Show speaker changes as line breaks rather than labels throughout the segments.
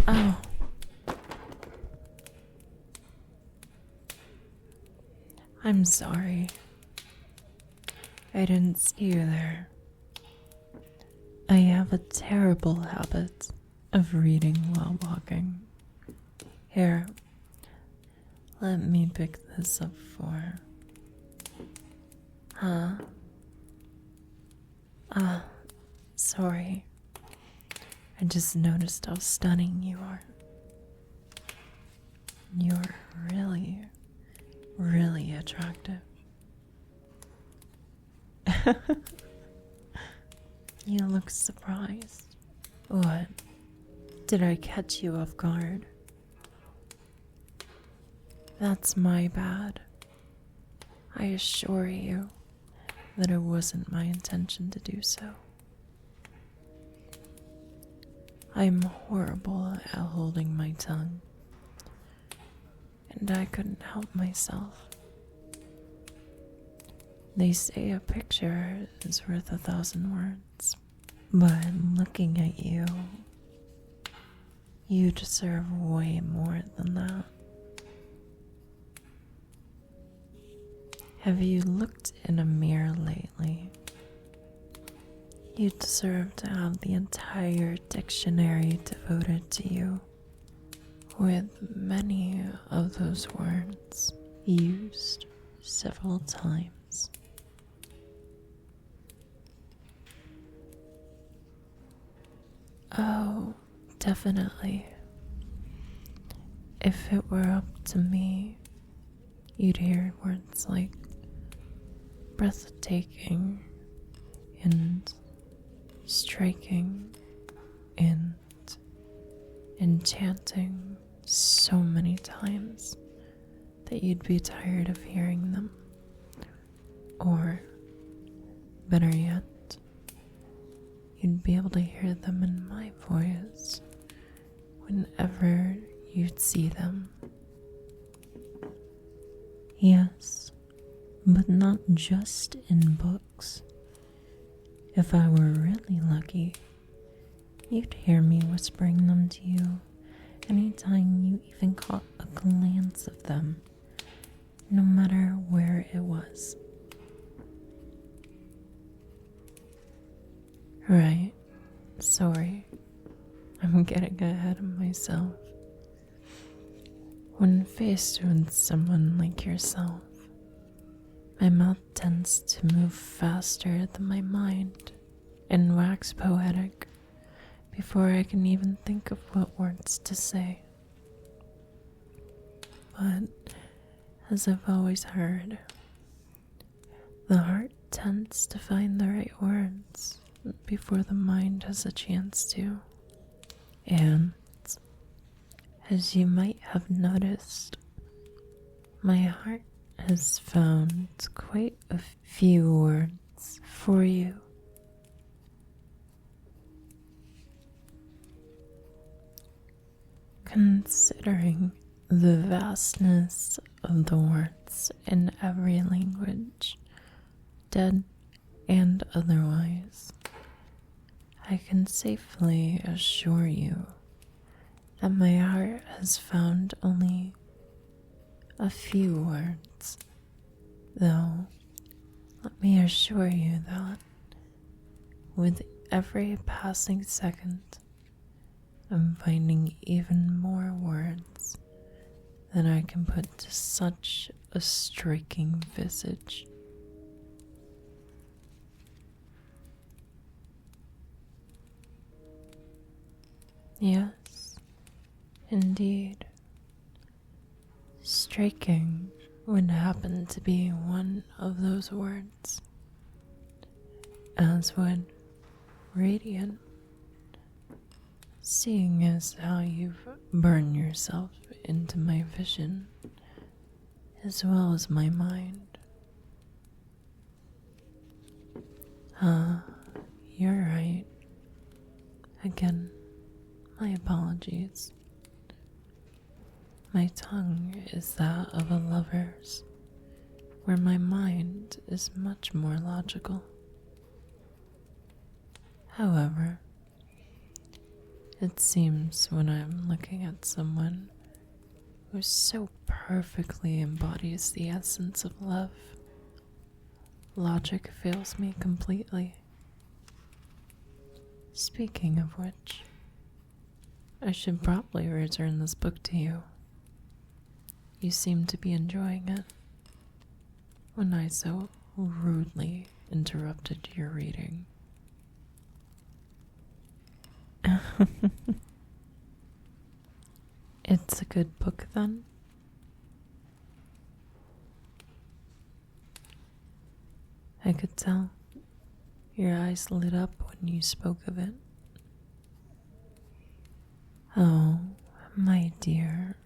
Oh. I'm sorry. I didn't see you there. I have a terrible habit of reading while walking. Here, let me pick this up for. Huh? Sorry. I just noticed how stunning you are. You're really, really attractive. You look surprised. What? Did I catch you off guard? That's my bad. I assure you that it wasn't my intention to do so. I'm horrible at holding my tongue, and I couldn't help myself. They say a picture is worth 1,000 words, but looking at you, you deserve way more than that. Have you looked in a mirror lately? You deserve to have the entire dictionary devoted to you, with many of those words used several times. Oh, definitely. If it were up to me, you'd hear words like breathtaking and striking and enchanting so many times that you'd be tired of hearing them. Or, better yet, you'd be able to hear them in my voice whenever you'd see them. Yes, but not just in books. If I were really lucky, you'd hear me whispering them to you anytime you even caught a glance of them, no matter where it was. Right, sorry, I'm getting ahead of myself. When faced with someone like yourself, my mouth tends to move faster than my mind and wax poetic before I can even think of what words to say. But, as I've always heard, the heart tends to find the right words before the mind has a chance to. And, as you might have noticed, my heart has found quite a few words for you. Considering the vastness of the words in every language, dead and otherwise, I can safely assure you that my heart has found only a few words, though let me assure you that with every passing second, I'm finding even more words than I can put to such a striking visage. Yes, indeed. Striking would happen to be one of those words, as would radiant, seeing as how you've burned yourself into my vision, as well as my mind. You're right. Again, my apologies. My tongue is that of a lover's, where my mind is much more logical. However, It seems when I'm looking at someone who so perfectly embodies the essence of love, logic fails me completely. Speaking of which, I should probably return this book to you. You seem to be enjoying it when I so rudely interrupted your reading. It's a good book, then? I could tell. Your eyes lit up when you spoke of it. Oh, my dear.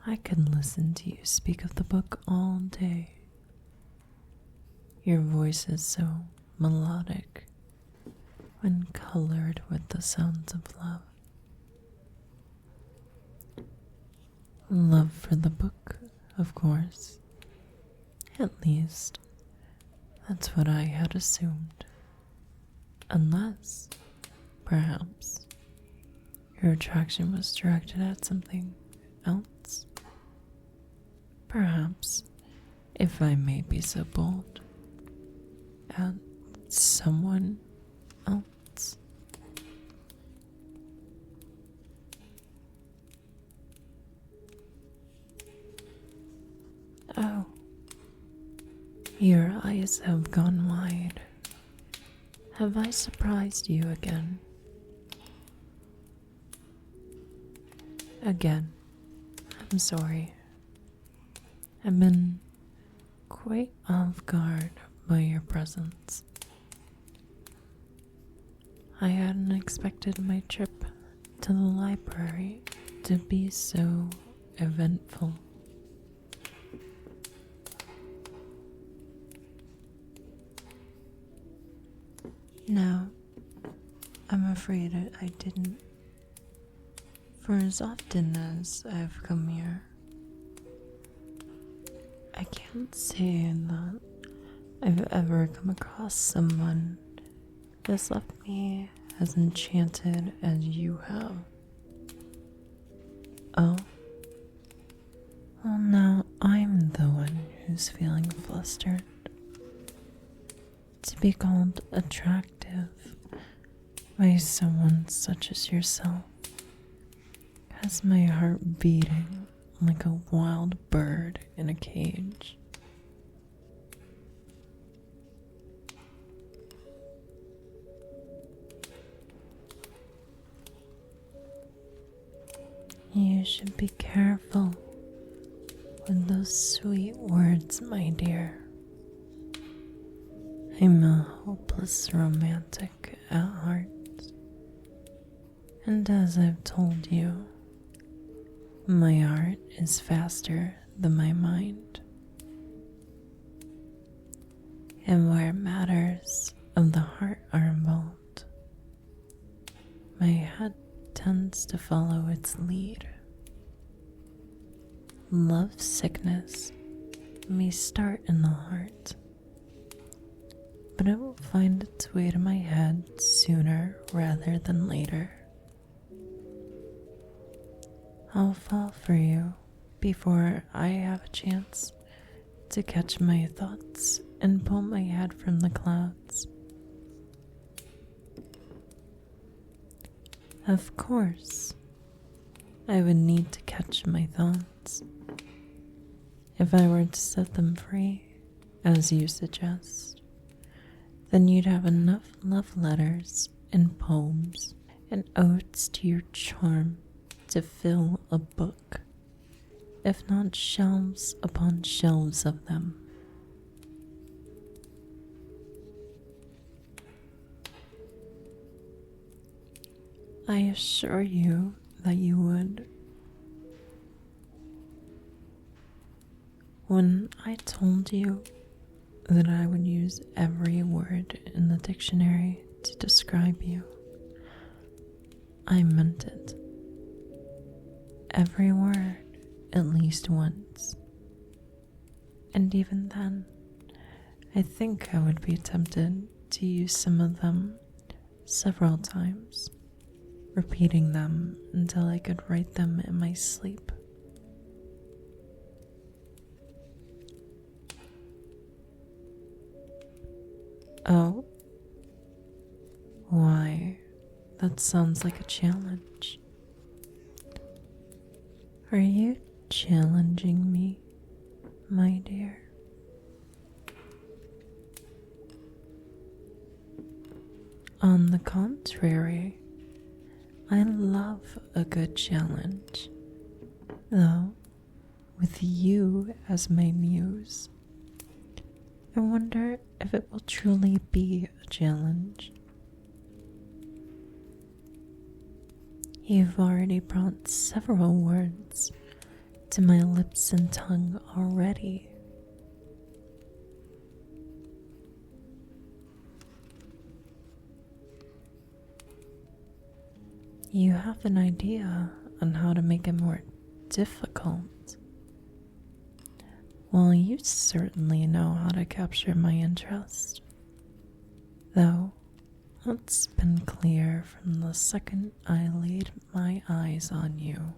I could listen to you speak of the book all day. Your voice is so melodic when colored with the sounds of love. Love for the book, of course. At least, that's what I had assumed. Unless, perhaps, your attraction was directed at something else. Perhaps, if I may be so bold, at someone else. Oh, your eyes have gone wide. Have I surprised you again? Again, I'm sorry. I've been quite off guard by your presence. I hadn't expected my trip to the library to be so eventful. No, I'm afraid I didn't. For as often as I've come here, I can't say that I've ever come across someone that's left me as enchanted as you have. Oh? Well, now I'm the one who's feeling flustered. To be called attractive by someone such as yourself has my heart beating like a wild bird in a cage. You should be careful with those sweet words, my dear. I'm a hopeless romantic at heart, and as I've told you, my heart is faster than my mind. And where matters of the heart are involved, my head tends to follow its lead. Love sickness may start in the heart, but it will find its way to my head sooner rather than later. I'll fall for you before I have a chance to catch my thoughts and pull my head from the clouds. Of course, I would need to catch my thoughts. If I were to set them free, as you suggest, then you'd have enough love letters and poems and odes to your charm to fill a book, if not shelves upon shelves of them. I assure you that you would. When I told you that I would use every word in the dictionary to describe you, I meant it. Every word, at least once. And even then, I think I would be tempted to use some of them several times. repeating them until I could write them in my sleep. Oh? Why, that sounds like a challenge. Are you challenging me, my dear? On the contrary, I love a good challenge, though with you as my muse, I wonder if it will truly be a challenge. You've already brought several words to my lips and tongue already. You have an idea on how to make it more difficult. Well, you certainly know how to capture my interest. Though, it's been clear from the second I laid my eyes on you.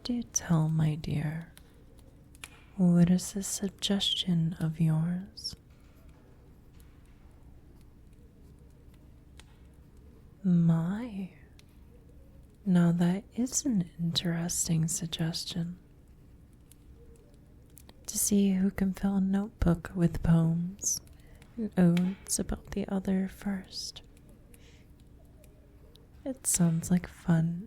Do tell, my dear, what is this suggestion of yours? My, now that is an interesting suggestion. To see who can fill a notebook with poems and odes about the other first. It sounds like fun.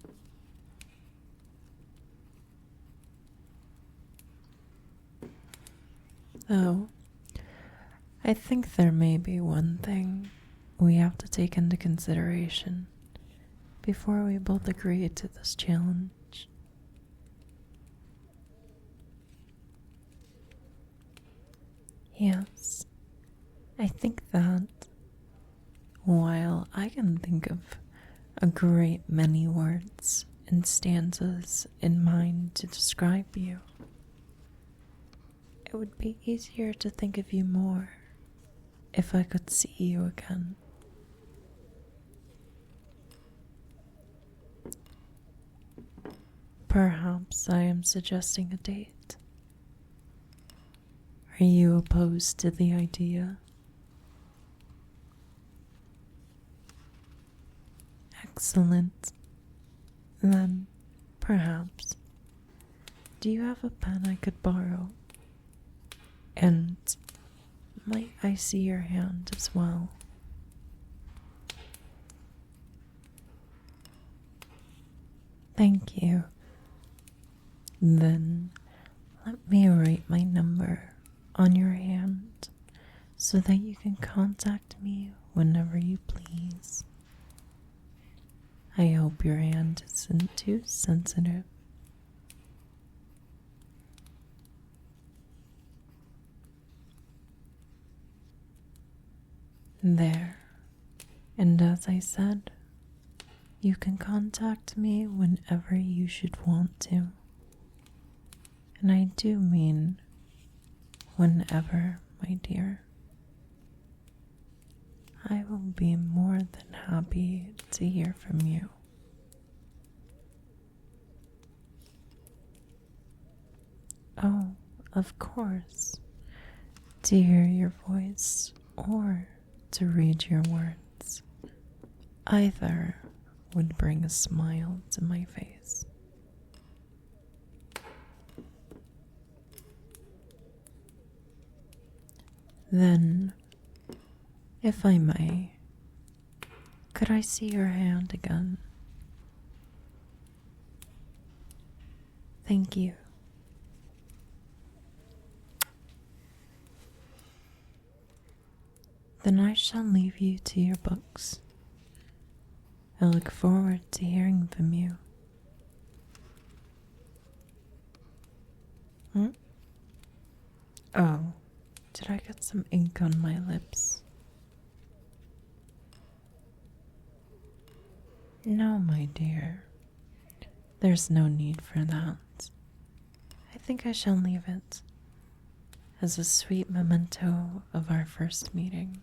Though, I think there may be one thing we have to take into consideration before we both agree to this challenge. Yes, I think that while I can think of a great many words and stanzas in mind to describe you, it would be easier to think of you more if I could see you again. Perhaps I am suggesting a date. Are you opposed to the idea? Excellent. Then, perhaps, do you have a pen I could borrow? And might I see your hand as well? Thank you. Then let me write my number on your hand so that you can contact me whenever you please. I hope your hand isn't too sensitive. There. And as I said, you can contact me whenever you should want to. And I do mean whenever, my dear. I will be more than happy to hear from you. Oh, of course, to hear your voice or to read your words. Either would bring a smile to my face. Then, if I may, could I see your hand again? Thank you. Then I shall leave you to your books. I look forward to hearing from you. Oh, did I get some ink on my lips? No, my dear. There's no need for that. I think I shall leave it as a sweet memento of our first meeting.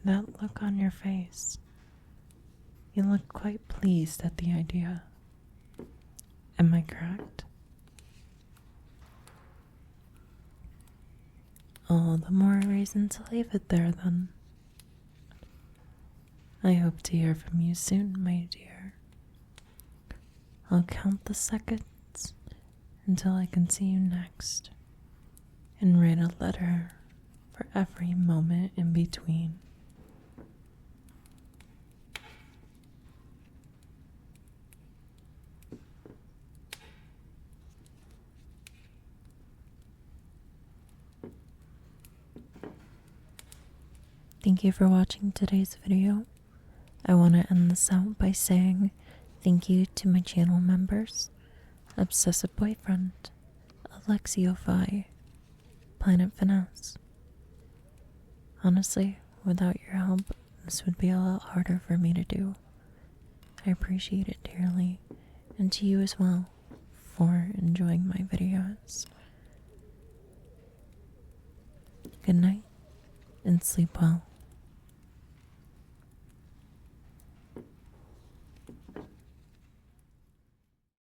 that look on your face. You look quite pleased at the idea. Am I correct? All the more reason to leave it there then. I hope to hear from you soon, my dear. I'll count the seconds until I can see you next, and write a letter for every moment in between. Thank you for watching today's video. I want to end this out by saying thank you to my channel members, Obsessive Boyfriend, Alexio Planet Finesse. Honestly, without your help, this would be a lot harder for me to do. I appreciate it dearly, and to you as well for enjoying my videos. Good night, and sleep well.